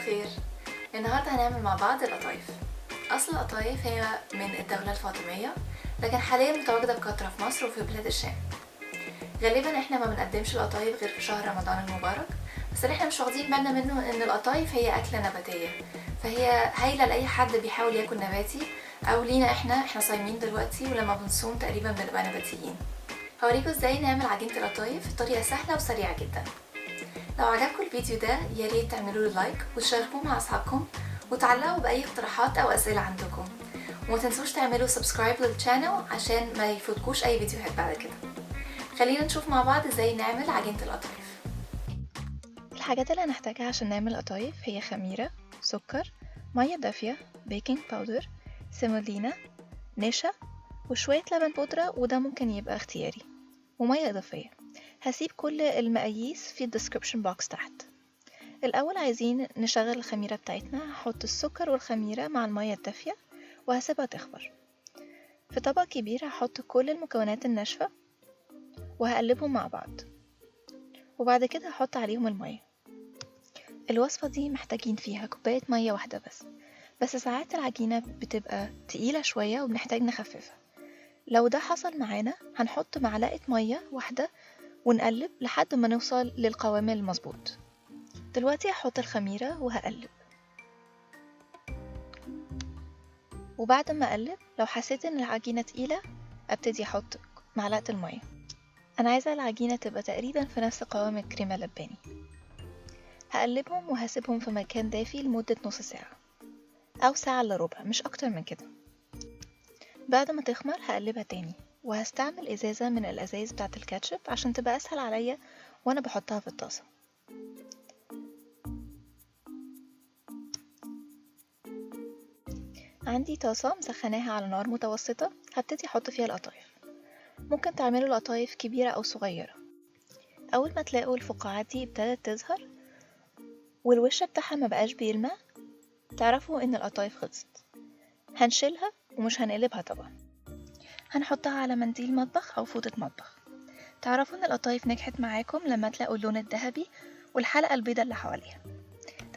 الخير. النهاردة هنعمل مع بعض القطايف. أصل القطايف هي من الدولة الفاطمية، لكن حاليا متواجدة بكثرة في مصر وفي بلاد الشام. غالبا احنا ما بنقدمش القطايف غير في شهر رمضان المبارك، بس اللي احنا مش واخدين بالنا منه ان القطايف هي أكلة نباتية، فهي هايلة لأي حد بيحاول ياكل نباتي، أو لينا احنا صايمين دلوقتي ولما بنصوم تقريبا بنبقى نباتيين. هوريكم ازاي نعمل عجينة القطايف بطريقة سهلة وسريعة جدا. لو عجبكم الفيديو ده ياريت تعملوا له لايك وتشاركوه مع اصحابكم وتعلقوا باي اقتراحات او اسئله عندكم، وما تنسوش تعملوا سبسكرايب للشانل عشان ما يفوتكوش اي فيديوهات بعد كده. خلينا نشوف مع بعض ازاي نعمل عجينه القطايف. الحاجات اللي هنحتاجها عشان نعمل قطايف هي خميره، سكر، ميه دافيه، بيكنج باودر، سيمولينا، نشا، وشويه لبن بودره وده ممكن يبقى اختياري، وميه اضافيه. هسيب كل المقاييس في الديسكريبشن بوكس تحت. الأول عايزين نشغل الخميرة بتاعتنا. هحط السكر والخميرة مع المية الدافية وهسيبها تخمر. في طبق كبير هحط كل المكونات الناشفة وهقلبهم مع بعض، وبعد كده هحط عليهم المية. الوصفة دي محتاجين فيها كوباية مية واحدة بس ساعات العجينة بتبقى تقيلة شوية وبنحتاج نخففها. لو ده حصل معانا هنحط معلقة مية واحدة ونقلب لحد ما نوصل للقوام المظبوط. دلوقتي هحط الخميرة وهقلب، وبعد ما اقلب لو حسيت ان العجينة تقيلة ابتدي احط معلقة المية. انا عايزة العجينة تبقى تقريبا في نفس قوام الكريمة اللباني. هقلبهم وهسيبهم في مكان دافي لمدة نص ساعة او ساعة الا ربع، مش اكتر من كده. بعد ما تخمر هقلبها تاني، وهستعمل ازازة من الازايز بتاعة الكاتشب عشان تبقى اسهل عليا وانا بحطها في الطاسة. عندي طاسة مسخناها على نار متوسطة، هبتدي احط فيها القطايف. ممكن تعملوا القطايف كبيرة او صغيرة. اول ما تلاقوا الفقاعات دي ابتدت تظهر والوش بتاعها ما بقاش بيلمع، تعرفوا ان القطايف خلصت. هنشيلها ومش هنقلبها طبعا، هنحطها على منديل مطبخ او فوطة مطبخ. تعرفوا ان القطايف نجحت معاكم لما تلاقوا اللون الذهبي والحلقة البيضاء اللي حواليها.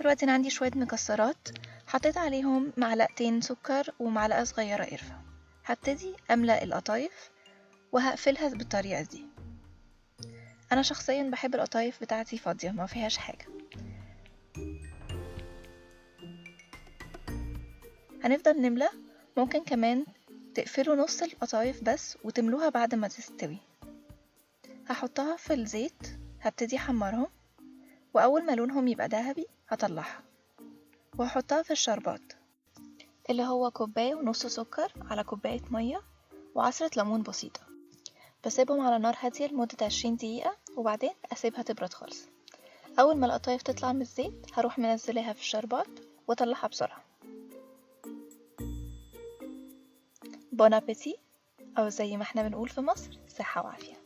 دلوقتي انا عندي شوية مكسرات، حطيت عليهم معلقتين سكر ومعلقة صغيرة قرفة. هبتدي املأ القطايف وهقفلها بالطريقة دي. انا شخصيا بحب القطايف بتاعتي فاضية ما فيهاش حاجة. هنفضل نملى، ممكن كمان تقفلوا نص القطايف بس وتملوها بعد ما تستوي. هحطها في الزيت، هبتدي احمرهم، واول ما لونهم يبقى ذهبي هطلعها وهحطها في الشربات، اللي هو كوباية ونص سكر على كوباية مية وعصرة ليمون بسيطة. بسيبهم على نار هادية لمدة 20 دقيقة وبعدين اسيبها تبرد خالص. اول ما القطايف تطلع من الزيت هروح منزلها في الشربات واطلعها بسرعة. بون ابيتي، او زي ما احنا بنقول في مصر صحة وعافية.